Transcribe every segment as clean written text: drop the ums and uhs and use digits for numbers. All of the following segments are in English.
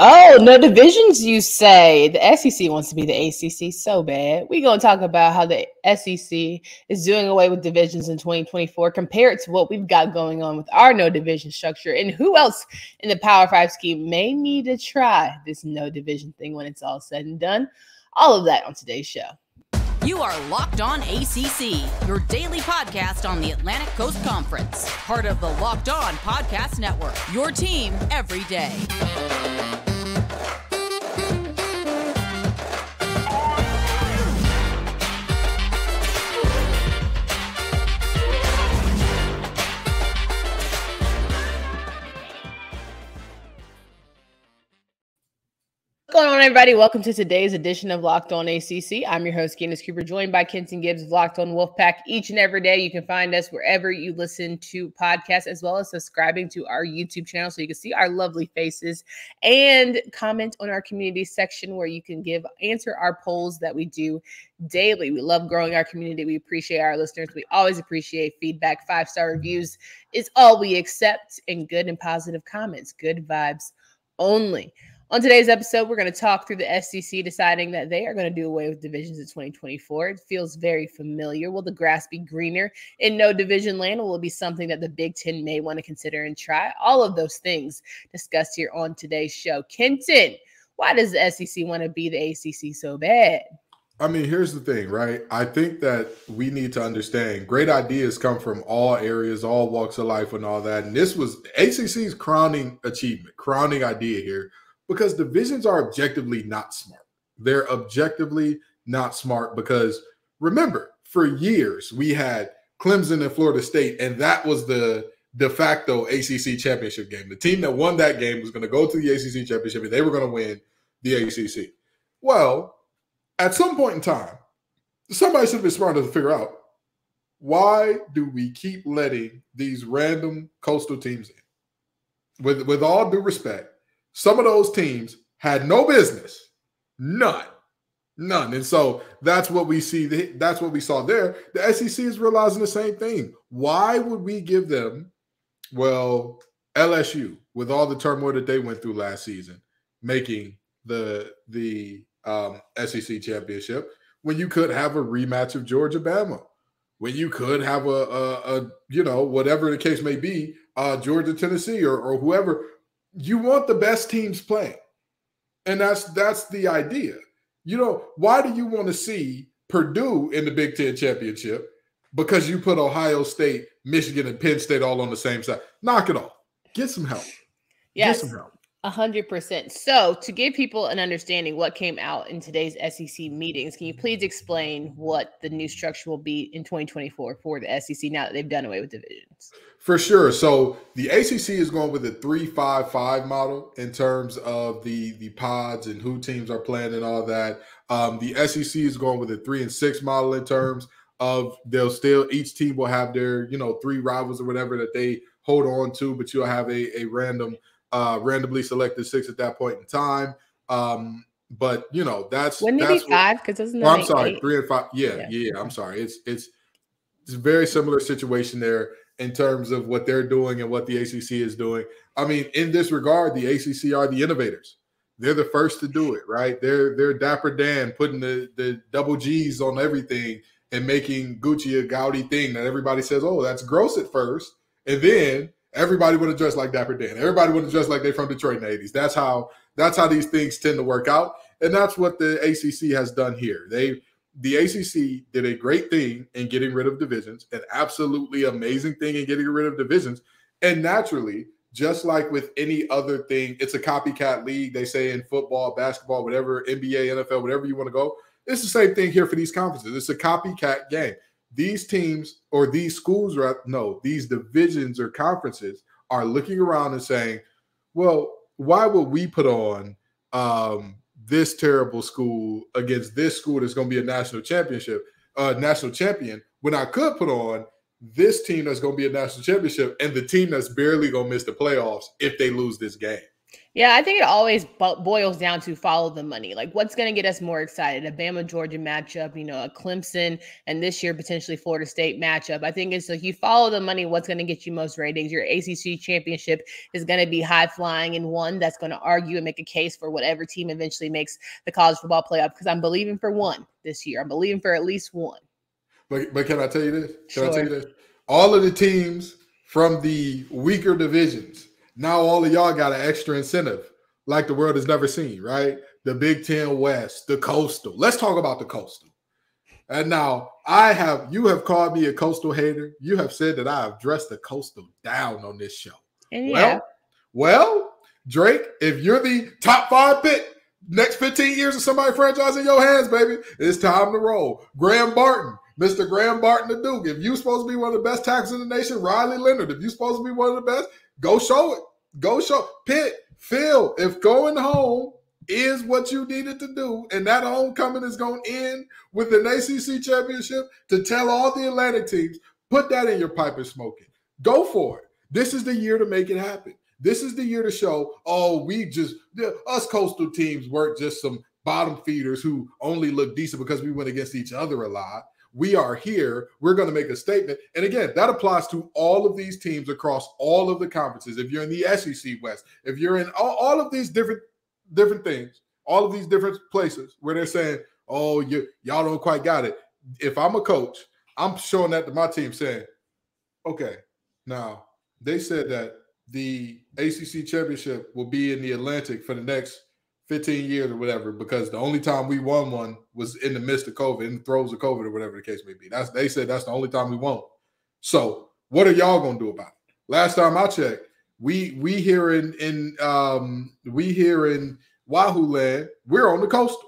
Oh, no divisions, you say. The SEC wants to be the ACC so bad. We're going to talk about how the SEC is doing away with divisions in 2024 compared to what we've got going on with our no division structure, and who else in the Power 5 scheme may need to try this no division thing when it's all said and done. All of that on today's show. You are Locked On ACC, your daily podcast on the Atlantic Coast Conference. Part of the Locked On Podcast Network, your team every day. What's going on, everybody? Welcome to today's edition of Locked On ACC. I'm your host, Candace Cooper, joined by Kenton Gibbs of Locked On Wolfpack. Each and every day, you can find us wherever you listen to podcasts, as well as subscribing to our YouTube channel so you can see our lovely faces and comment on our community section where you can answer our polls that we do daily. We love growing our community. We appreciate our listeners. We always appreciate feedback. 5-star reviews is all we accept, and good and positive comments. Good vibes only. On today's episode, we're going to talk through the SEC deciding that they are going to do away with divisions in 2024. It feels very familiar. Will the grass be greener in no division land? Will it be something that the Big Ten may want to consider and try? All of those things discussed here on today's show. Kenton, why does the SEC want to be the ACC so bad? I mean, here's the thing, right? I think that we need to understand great ideas come from all areas, all walks of life and all that. And this was ACC's crowning achievement, crowning idea here. Because divisions are objectively not smart. They're objectively not smart because, remember, for years we had Clemson and Florida State, and that was the de facto ACC championship game. The team that won that game was going to go to the ACC championship, and they were going to win the ACC. Well, at some point in time, somebody should have been smart enough to figure out, why do we keep letting these random coastal teams in? With all due respect, some of those teams had no business, none. And so that's what we see. That's what we saw there. The SEC is realizing the same thing. Why would we give them, well, LSU, with all the turmoil that they went through last season, making the SEC championship, when you could have a rematch of Georgia-Bama, when you could have a whatever the case may be, Georgia-Tennessee or whoever. You want the best teams playing. And that's the idea. Why do you want to see Purdue in the Big Ten championship? Because you put Ohio State, Michigan, and Penn State all on the same side. Knock it off. Get some help. Yes. Get some help. 100%. So to give people an understanding what came out in today's SEC meetings, can you please explain what the new structure will be in 2024 for the SEC now that they've done away with divisions? For sure. So the ACC is going with a 3-5-5 model in terms of the pods and who teams are playing and all that. The SEC is going with a 3-6 model in terms of each team will have their, 3 rivals or whatever that they hold on to, but you'll have a randomly selected 6 at that point in time. But that's wouldn't it be 5? Because doesn't that I'm sorry, 8? 3 and 5. Yeah. I'm sorry. It's a very similar situation there in terms of what they're doing and what the ACC is doing. I mean, in this regard, the ACC are the innovators. They're the first to do it, right? They're Dapper Dan putting the double G's on everything and making Gucci a gaudy thing that everybody says, oh, that's gross at first. And then everybody would have dressed like Dapper Dan. Everybody would have dressed like they're from Detroit in the 80s. That's how these things tend to work out. And that's what the ACC has done here. The ACC did a great thing in getting rid of divisions, an absolutely amazing thing in getting rid of divisions. And naturally, just like with any other thing, it's a copycat league. They say in football, basketball, whatever, NBA, NFL, whatever you want to go. It's the same thing here for these conferences. It's a copycat game. These teams or these schools, these divisions or conferences are looking around and saying, well, why would we put on this terrible school against this school that's going to be a national champion when I could put on this team that's going to be a national championship and the team that's barely going to miss the playoffs if they lose this game? Yeah, I think it always boils down to follow the money. Like, what's going to get us more excited? A Bama-Georgia matchup, a Clemson, and this year potentially Florida State matchup. I think it's like you follow the money, what's going to get you most ratings. Your ACC championship is going to be high-flying and one that's going to argue and make a case for whatever team eventually makes the college football playoff, because I'm believing for one this year. I'm believing for at least one. But can I tell you this? Sure. I tell you this? All of the teams from the weaker divisions, now all of y'all got an extra incentive like the world has never seen, right? The Big Ten West, the Coastal. Let's talk about the Coastal. And now you have called me a Coastal hater. You have said that I have dressed the Coastal down on this show. And yeah. Well, Drake, if you're the top 5 pick, next 15 years of somebody franchise in your hands, baby, it's time to roll. Graham Barton, Mr. Graham Barton the Duke. If you're supposed to be one of the best tackles in the nation, Riley Leonard. If you're supposed to be one of the best, go show it. Go show Pitt, Phil. If going home is what you needed to do, and that homecoming is going to end with an ACC championship to tell all the Atlantic teams, put that in your pipe and smoke it. Go for it. This is the year to make it happen. This is the year to show, us Coastal teams weren't just some bottom feeders who only look decent because we went against each other a lot. We are here. We're going to make a statement. And again, that applies to all of these teams across all of the conferences. If you're in the SEC West, if you're in all of these different things, all of these different places where they're saying, oh, y'all don't quite got it. If I'm a coach, I'm showing that to my team saying, okay, now they said that the ACC championship will be in the Atlantic for the next 15 years or whatever, because the only time we won one was in the midst of COVID, in the throes of COVID or whatever the case may be. They said that's the only time we won. So what are y'all gonna do about it? Last time I checked, we here in Wahoo Land, we're on the Coastal.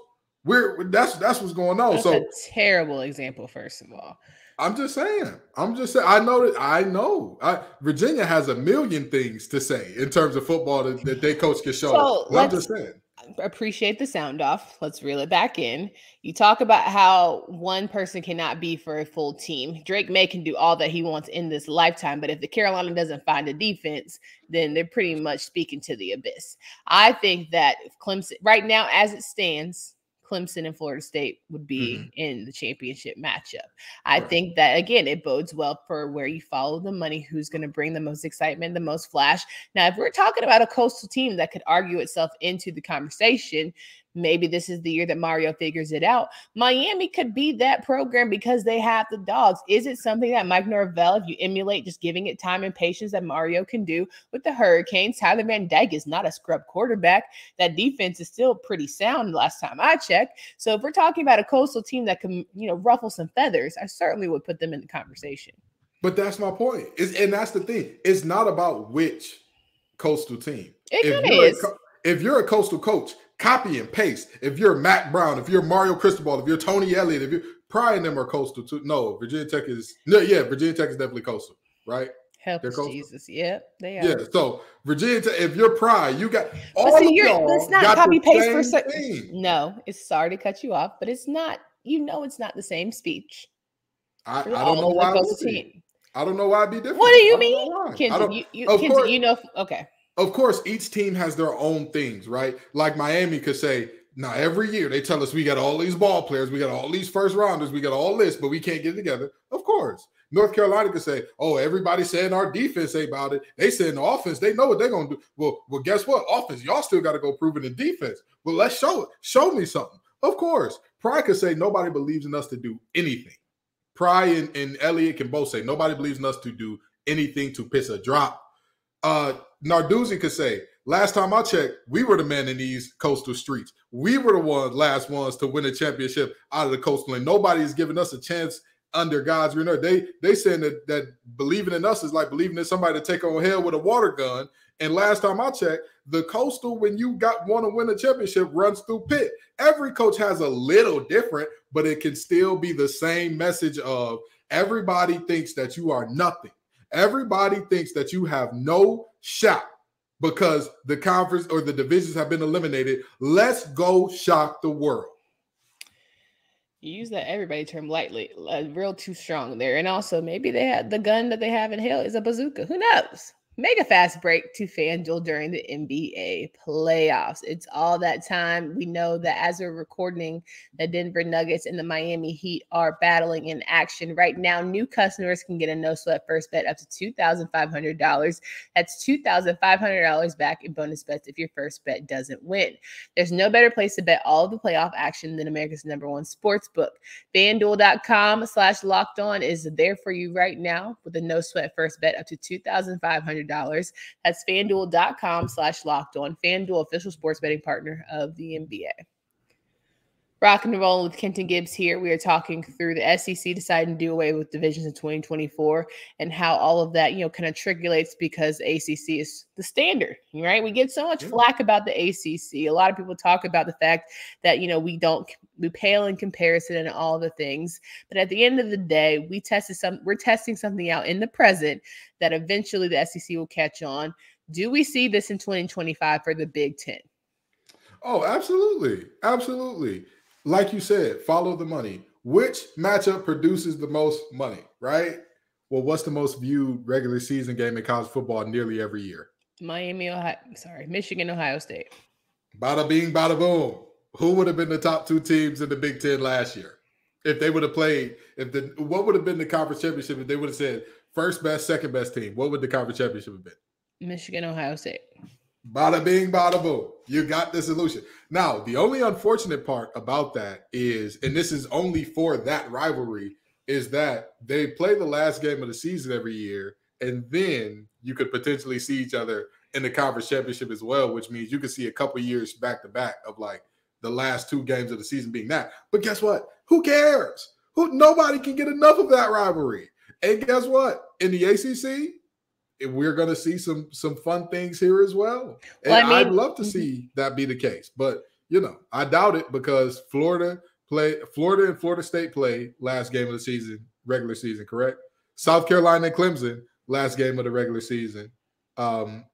That's what's going on. That's a terrible example, first of all. I'm just saying. I know. Virginia has a million things to say in terms of football that they coach can show. So I'm just saying. Appreciate the sound off. Let's reel it back in. You talk about how one person cannot be for a full team. Drake May can do all that he wants in this lifetime, but if the Carolina doesn't find a defense, then they're pretty much speaking to the abyss. I think that if Clemson, right now as it stands, Clemson and Florida State would be in the championship matchup. I think that, again, it bodes well for where you follow the money, who's going to bring the most excitement, the most flash. Now, if we're talking about a Coastal team that could argue itself into the conversation, maybe this is the year that Mario figures it out. Miami could be that program because they have the dogs. Is it something that Mike Norvell, if you emulate just giving it time and patience, that Mario can do with the Hurricanes? Tyler Van Dyke is not a scrub quarterback. That defense is still pretty sound last time I checked. So if we're talking about a Coastal team that can, ruffle some feathers, I certainly would put them in the conversation. But that's my point. And that's the thing. It's not about which Coastal team. It kind of is. If you're a Coastal coach, copy and paste. If you're Matt Brown, if you're Mario Cristobal, if you're Tony Elliott, if you're Pry and them are Coastal too. No, Virginia Tech is definitely Coastal, right? Help us, Jesus. Yep, they are. Yeah, so Virginia Tech, if you're Pry, you got all of y'all. Let's not copy paste for No, it's sorry to cut you off, but it's not. It's not the same speech. I don't know why. I don't know why it'd be different. What do you mean, Kenzie? Okay. Of course, each team has their own things, right? Like Miami could say, now every year they tell us we got all these ball players, we got all these first rounders, we got all this, but we can't get it together. Of course. North Carolina could say, oh, everybody's saying our defense ain't about it. They saying the offense, they know what they're going to do. Well, guess what? Offense, y'all still got to go prove it in defense. Well, let's show it. Show me something. Of course. Pry could say nobody believes in us to do anything. Pry and Elliott can both say nobody believes in us to do anything to piss a drop. Narduzzi could say, last time I checked, we were the men in these Coastal streets. We were the last ones to win a championship out of the Coastal, and nobody is giving us a chance under God's green earth. They saying that believing in us is like believing in somebody to take on hell with a water gun. And last time I checked, the Coastal, when you want to win a championship, runs through Pitt. Every coach has a little different, but it can still be the same message of everybody thinks that you are nothing. Everybody thinks that you have no shot because the conference or the divisions have been eliminated. Let's go shock the world. You use that everybody term lightly, real too strong there. And also maybe they had the gun that they have in hell is a bazooka. Who knows? Make a fast break to FanDuel during the NBA playoffs. It's all that time. We know that as we're recording, the Denver Nuggets and the Miami Heat are battling in action right now. New customers can get a no-sweat first bet up to $2,500. That's $2,500 back in bonus bets if your first bet doesn't win. There's no better place to bet all of the playoff action than America's #1 sports book. FanDuel.com/lockedon is there for you right now with a no-sweat first bet up to $2,500. That's FanDuel.com/lockedon. FanDuel, official sports betting partner of the NBA. Rocking and rolling with Kenton Gibbs here. We are talking through the SEC deciding to do away with divisions in 2024 and how all of that, kind of triangulates because ACC is the standard, right? We get so much flack about the ACC. A lot of people talk about the fact that, we pale in comparison and all the things. But at the end of the day, we're testing something out in the present that eventually the SEC will catch on. Do we see this in 2025 for the Big Ten? Oh, absolutely. Absolutely. Like you said, follow the money. Which matchup produces the most money, right? Well, what's the most viewed regular season game in college football nearly every year? Michigan, Ohio State. Bada bing, bada boom. Who would have been the top two teams in the Big Ten last year? If they would have played, what would have been the conference championship if they would have said first best, second best team? What would the conference championship have been? Michigan, Ohio State. Bada bing, bada boom. You got the solution. Now, the only unfortunate part about that is, and this is only for that rivalry, is that they play the last game of the season every year, and then you could potentially see each other in the conference championship as well, which means you could see a couple years back to back of like the last two games of the season being that. But guess what? Who cares? Nobody can get enough of that rivalry. And guess what? In the ACC, we're going to see some fun things here as well. And I'd love to see that be the case. But, I doubt it because Florida and Florida State play last game of the season, regular season, correct? South Carolina and Clemson, last game of the regular season,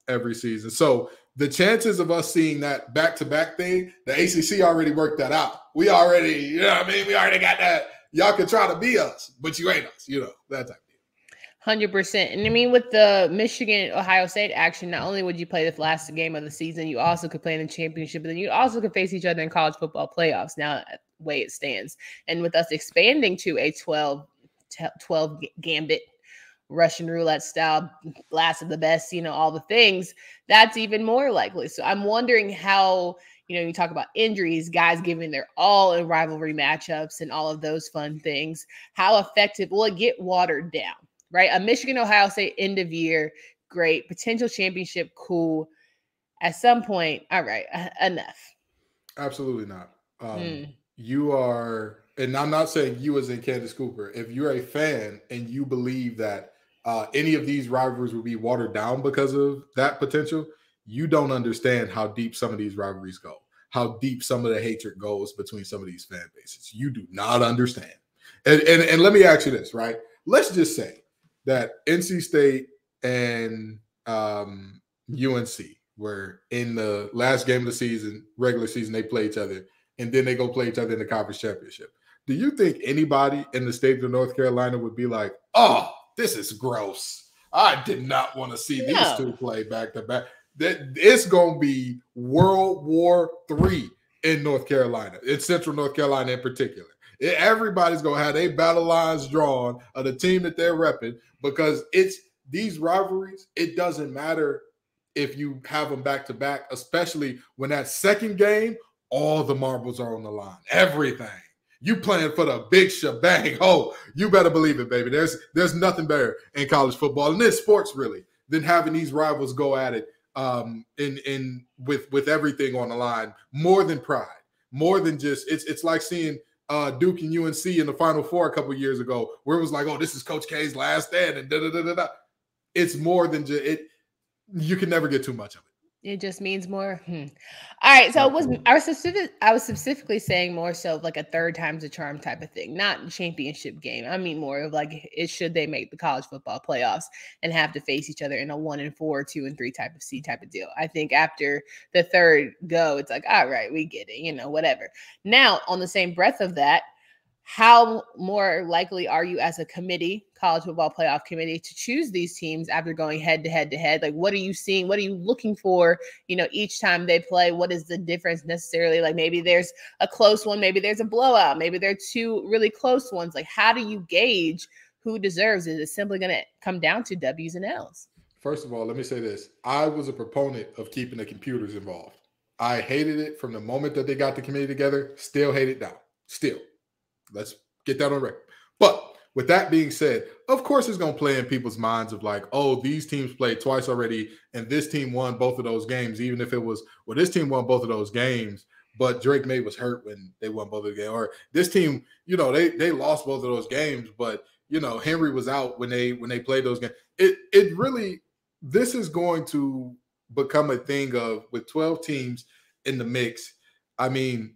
every season. So the chances of us seeing that back-to-back thing, the ACC already worked that out. We already, we already got that. Y'all can try to be us, but you ain't us, that type. 100%. And with the Michigan-Ohio State action, not only would you play the last game of the season, you also could play in the championship, but then you also could face each other in college football playoffs now, the way it stands. And with us expanding to a 12 gambit, Russian roulette style, last of the best, all the things, that's even more likely. So I'm wondering how, you talk about injuries, guys giving their all in rivalry matchups and all of those fun things. How effective will it get watered down? Right? A Michigan-Ohio State end of year, great. Potential championship, cool. At some point, all right, enough. Absolutely not. You are, and I'm not saying you as in Candace Cooper, if you're a fan and you believe that any of these rivalries will be watered down because of that potential, you don't understand how deep some of these rivalries go, how deep some of the hatred goes between some of these fan bases. You do not understand. And let me ask you this, right? Let's just say that NC State and UNC were in the last game of the season, regular season, they play each other, and then they go play each other in the conference championship. Do you think anybody in the state of North Carolina would be like, oh, this is gross. I did not want to see these two play back to back. It's going to be World War III in North Carolina, in Central North Carolina in particular. Everybody's going to have their battle lines drawn of the team that they're repping because it's these rivalries. It doesn't matter if you have them back to back, especially when that second game, all the marbles are on the line. Everything. You playing for the big shebang. Oh, you better believe it, baby. There's nothing better in college football and in sports really than having these rivals go at it with everything on the line, more than pride, more than just it's like seeing Duke and UNC in the Final Four a couple of years ago, where it was like, oh, this is Coach K's last stand, and da-da-da-da-da. It's more than just it. You can never get too much of it. It just means more. All right. So I was specifically saying more so of like a third time's a charm type of thing, not a championship game. I mean more of like should they make the college football playoffs and have to face each other in a 1-4, 2-3 type of C type of deal. I think after the third go, it's like, all right, we get it, whatever. Now, on the same breath of that, how more likely are you as a committee, college football playoff committee, to choose these teams after going head to head? Like, what are you seeing? What are you looking for, each time they play? What is the difference necessarily? Like, maybe there's a close one, maybe there's a blowout, maybe there are two really close ones. Like, how do you gauge who deserves it? Is it simply going to come down to W's and L's? First of all, let me say this. I was a proponent of keeping the computers involved. I hated it from the moment that they got the committee together. Still hate it now. Still. Let's get that on record. But with that being said, of course it's going to play in people's minds of like, oh, these teams played twice already, and this team won both of those games, even if it was, well, this team won both of those games, but Drake May was hurt when they won both of the games. Or this team, they lost both of those games, but, Henry was out when they played those games. It really, this is going to become a thing of, with 12 teams in the mix, I mean,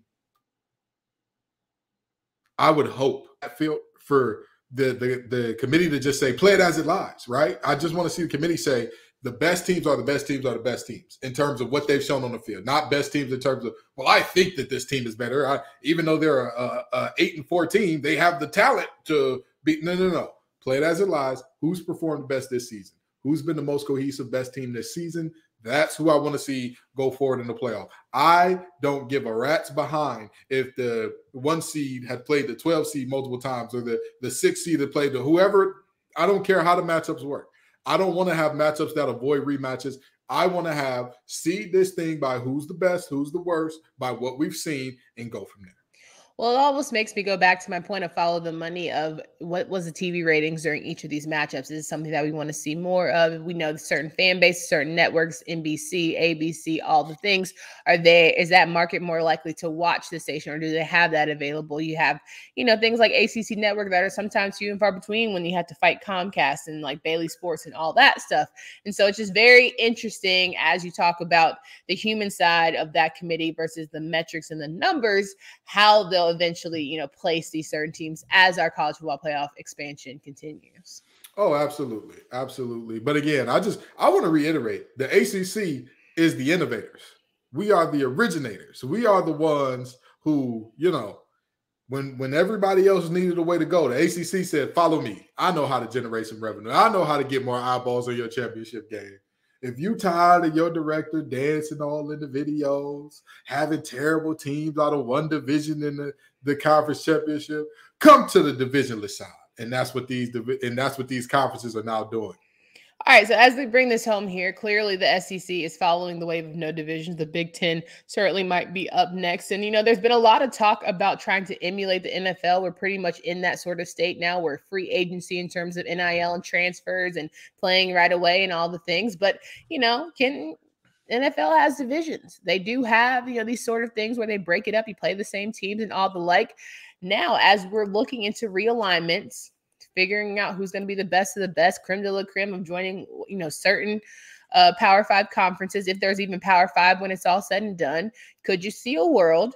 I would hope, I feel, for the committee to just say, play it as it lies, right? I just want to see the committee say the best teams are the best teams are the best teams in terms of what they've shown on the field, not best teams in terms of, well, I think that this team is better. Even though they're a 8-4 team, they have the talent to beat. No. Play it as it lies. Who's performed best this season? Who's been the most cohesive best team this season? That's who I want to see go forward in the playoff. I don't give a rat's behind if the 1 seed had played the 12 seed multiple times or the 6 seed had played the whoever. I don't care how the matchups work. I don't want to have matchups that avoid rematches. I want to seed this thing by who's the best, who's the worst, by what we've seen, and go from there. Well, it almost makes me go back to my point of follow the money of what was the TV ratings during each of these matchups. Is something that we want to see more of. We know certain fan base, certain networks, NBC, ABC, all the things are there. Is that market more likely to watch the station, or do they have that available? You have, things like ACC Network that are sometimes few and far between when you have to fight Comcast and like Bailey Sports and all that stuff. And so it's just very interesting as you talk about the human side of that committee versus the metrics and the numbers, how they'll eventually, place these certain teams as our college football playoff expansion continues. Oh, absolutely. Absolutely. But again, I want to reiterate, the ACC is the innovators. We are the originators. We are the ones who, when everybody else needed a way to go, the ACC said, follow me. I know how to generate some revenue. I know how to get more eyeballs on your championship game. If you tired of your director dancing all in the videos, having terrible teams out of one division in the conference championship, come to the divisionless side. And that's what these conferences are now doing. All right, so as we bring this home here, clearly the SEC is following the wave of no divisions. The Big Ten certainly might be up next. And, there's been a lot of talk about trying to emulate the NFL. We're pretty much in that sort of state now. We're free agency in terms of NIL and transfers and playing right away and all the things. But, NFL has divisions. They do have, these sort of things where they break it up. You play the same teams and all the like. Now, as we're looking into realignments, figuring out who's going to be the best of the best, creme de la creme of joining, certain Power 5 conferences, if there's even Power 5 when it's all said and done. Could you see a world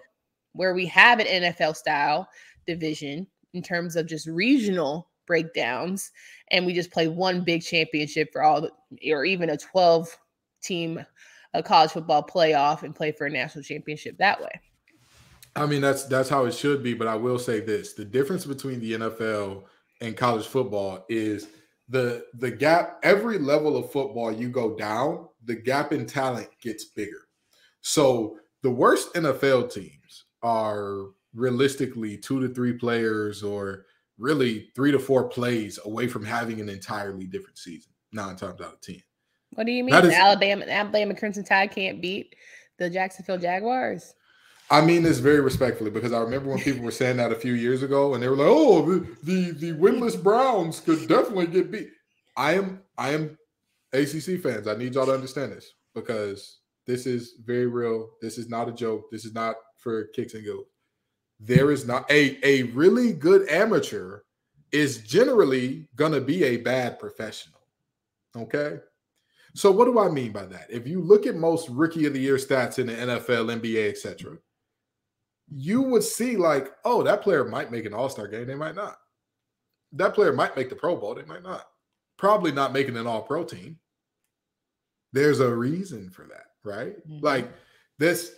where we have an NFL-style division in terms of just regional breakdowns, and we just play one big championship for all, or even a 12-team college football playoff and play for a national championship that way? I mean, that's how it should be, but I will say this. The difference between the NFL and college football is the gap. Every level of football you go down, the gap in talent gets bigger. So the worst NFL teams are realistically 2 to 3 players, or really 3 to 4 plays away from having an entirely different season 9 times out of 10. What do you mean? Alabama Crimson Tide can't beat the Jacksonville Jaguars? I mean this very respectfully, because I remember when people were saying that a few years ago, and they were like, "Oh, the winless Browns could definitely get beat." I am ACC fans. I need y'all to understand this, because this is very real. This is not a joke. This is not for kicks and giggles. There is not a really good amateur is generally gonna be a bad professional. Okay. So what do I mean by that? If you look at most rookie of the year stats in the NFL, NBA, etc., you would see like, oh, that player might make an all-star game. They might not. That player might make the Pro Bowl. They might not. Probably not making an all-pro team. There's a reason for that, right? Mm-hmm. Like this.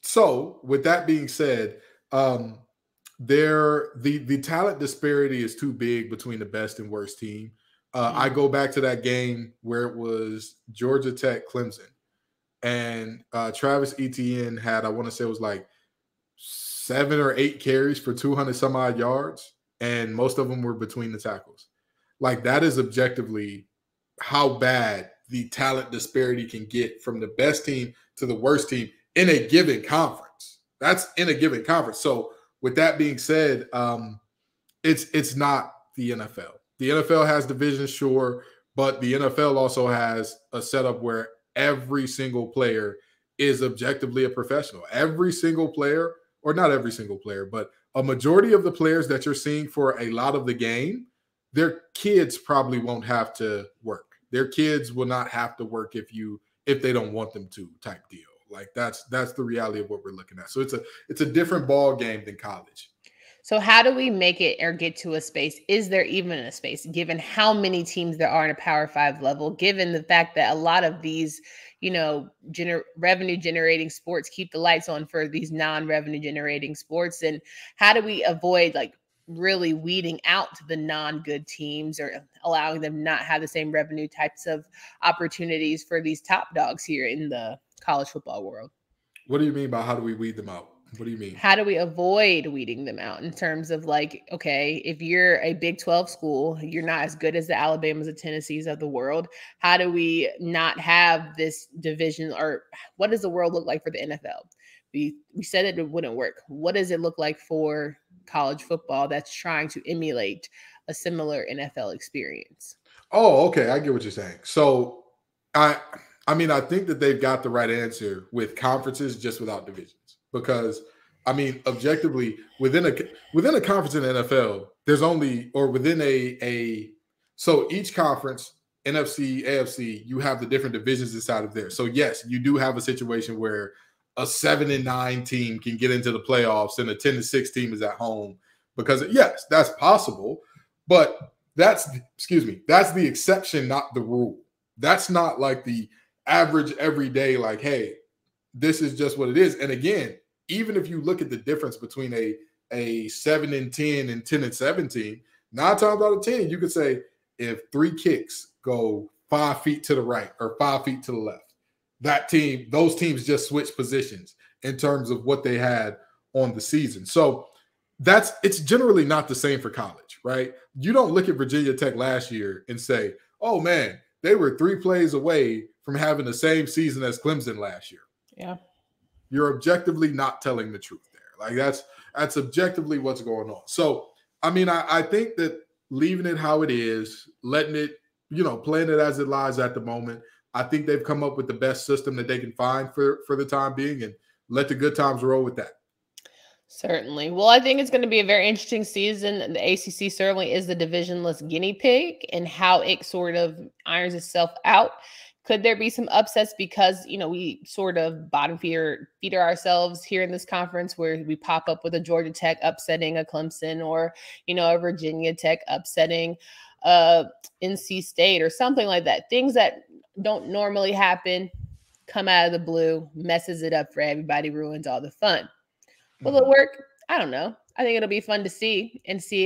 So with that being said, the talent disparity is too big between the best and worst team. I go back to that game where it was Georgia Tech Clemson, and Travis Etienne had, I want to say it was like 7 or 8 carries for 200 some odd yards, and most of them were between the tackles. Like, that is objectively how bad the talent disparity can get from the best team to the worst team in a given conference. That's in a given conference. So with that being said, it's not the NFL. The NFL has divisions, sure, but the NFL also has a setup where every single player is objectively a professional. Every single player, or not every single player, but a majority of the players that you're seeing for a lot of the game, their kids probably won't have to work. Their kids will not have to work if they don't want them to, type deal. Like, that's the reality of what we're looking at. So it's a different ball game than college. So how do we make it or get to a space? Is there even a space, given how many teams there are in a Power 5 level, given the fact that a lot of these, revenue generating sports keep the lights on for these non-revenue generating sports? And how do we avoid really weeding out the non-good teams or allowing them not have the same revenue types of opportunities for these top dogs here in the college football world? What do you mean by how do we weed them out? What do you mean? How do we avoid weeding them out in terms of okay, if you're a Big 12 school, you're not as good as the Alabamas and Tennessees of the world. How do we not have this division, or what does the world look like for the NFL? We said that it wouldn't work. What does it look like for college football that's trying to emulate a similar NFL experience? Oh, okay. I get what you're saying. So I think that they've got the right answer with conferences just without divisions. Because, objectively, within a conference in the NFL, there's only, or within so each conference, NFC, AFC, you have the different divisions inside of there. So yes, you do have a situation where a 7-9 team can get into the playoffs and a 10-6 team is at home, because yes, that's possible, but that's the exception, not the rule. That's not like the average everyday, hey, this is just what it is. And again, even if you look at the difference between a 7-10 and 10-17, 9 times out of 10, you could say if 3 kicks go 5 feet to the right or 5 feet to the left, those teams just switch positions in terms of what they had on the season. So it's generally not the same for college, right? You don't look at Virginia Tech last year and say, oh man, they were 3 plays away from having the same season as Clemson last year. Yeah. You're objectively not telling the truth there. That's objectively what's going on. So, I think that leaving it how it is, letting it, playing it as it lies at the moment, I think they've come up with the best system that they can find for the time being, and let the good times roll with that. Certainly. Well, I think it's going to be a very interesting season. The ACC certainly is the divisionless guinea pig, and how it sort of irons itself out. Could there be some upsets because, we sort of bottom feeder ourselves here in this conference, where we pop up with a Georgia Tech upsetting a Clemson, or, a Virginia Tech upsetting NC State or something like that. Things that don't normally happen come out of the blue, messes it up for everybody, ruins all the fun. Will it work? I don't know. I think it'll be fun to see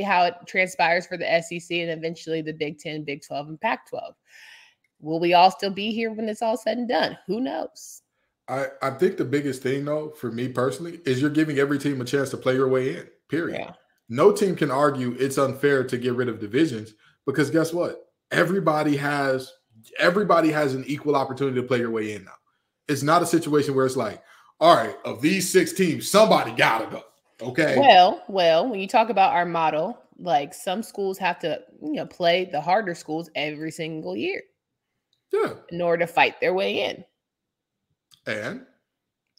how it transpires for the SEC and eventually the Big 10, Big 12, and Pac-12. Will we all still be here when it's all said and done? Who knows? I think the biggest thing, though, for me personally, is you're giving every team a chance to play your way in, period. Yeah. No team can argue it's unfair to get rid of divisions, because guess what? Everybody has an equal opportunity to play your way in now. It's not a situation where it's like, all right, of these 6 teams, somebody got to go. Okay. Well, when you talk about our model, some schools have to, play the harder schools every single year. Yeah. In order to fight their way in. And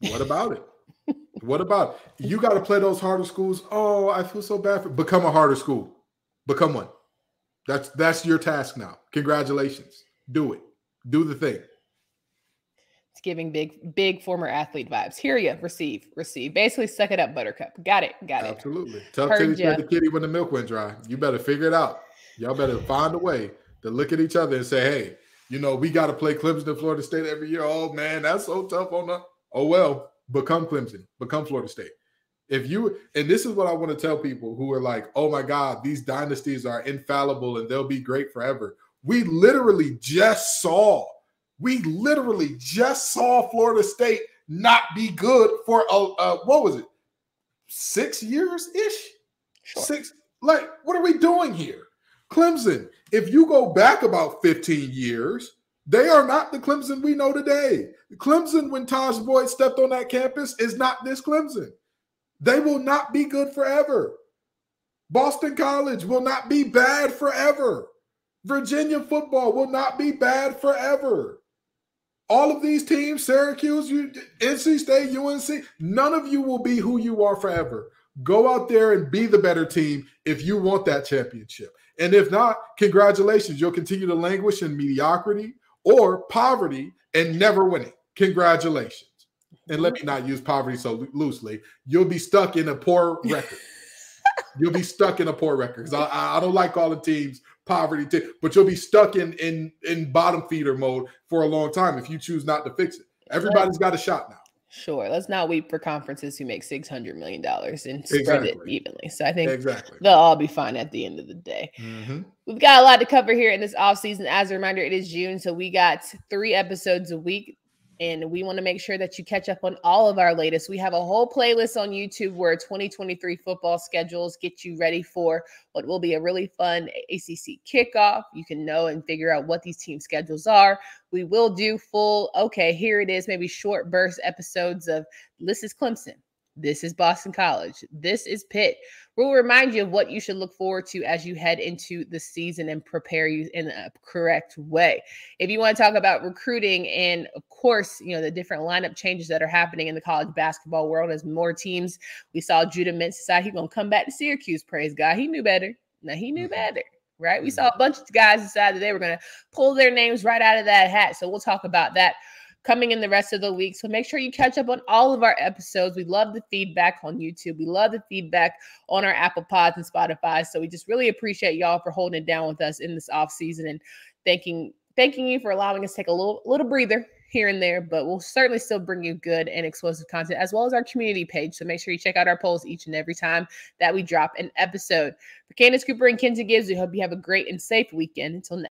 what about it? What about it? You got to play those harder schools? Oh, I feel so bad for. Become a harder school. Become one. That's your task now. Congratulations. Do it. Do the thing. It's giving big former athlete vibes. Hear you. Receive. Basically, suck it up, Buttercup. Got it. Absolutely. Tough titties fed the kitty when the milk went dry. You better figure it out. Y'all better find a way to look at each other and say, hey, we got to play Clemson and Florida State every year. Oh, man, that's so tough on the – oh, well, become Clemson. Become Florida State. And this is what I want to tell people who are like, oh my God, these dynasties are infallible and they'll be great forever. We literally just saw Florida State not be good for what was it? 6 years-ish? Sure. 6. Like, what are we doing here? Clemson, if you go back about 15 years, they are not the Clemson we know today. Clemson, when Taj Boyd stepped on that campus, is not this Clemson. They will not be good forever. Boston College will not be bad forever. Virginia football will not be bad forever. All of these teams, Syracuse, NC State, UNC, none of you will be who you are forever. Go out there and be the better team if you want that championship. And if not, congratulations. You'll continue to languish in mediocrity or poverty and never winning. Congratulations. And let me not use poverty so loosely. You'll be stuck in a poor record. You'll be stuck in a poor record. Because I don't like calling teams poverty, but you'll be stuck in bottom feeder mode for a long time if you choose not to fix it. Everybody's got a shot now. Sure. Let's not weep for conferences who make $600 million and spread it evenly. So I think they'll all be fine at the end of the day. Mm-hmm. We've got a lot to cover here in this offseason. As a reminder, it is June. So we got 3 episodes a week. And we want to make sure that you catch up on all of our latest. We have a whole playlist on YouTube where 2023 football schedules get you ready for what will be a really fun ACC kickoff. You can know and figure out what these team schedules are. We will do full, okay, here it is, maybe short burst episodes of this is Clemson. This is Boston College. This is Pitt. We'll remind you of what you should look forward to as you head into the season and prepare you in a correct way. If you want to talk about recruiting and, of course, you know, the different lineup changes that are happening in the college basketball world as more teams, we saw Judah Mintz decide he's going to come back to Syracuse. Praise God. He knew better. Now, he knew better, right? We saw a bunch of guys decide that they were going to pull their names right out of that hat. So we'll talk about that coming in the rest of the week. So make sure you catch up on all of our episodes. We love the feedback on YouTube. We love the feedback on our Apple Pods and Spotify. So we just really appreciate y'all for holding it down with us in this off season and thanking you for allowing us to take a little breather here and there, but we'll certainly still bring you good and explosive content as well as our community page. So make sure you check out our polls each and every time that we drop an episode. For Candace Cooper and Kenzie Gibbs, we hope you have a great and safe weekend. Until next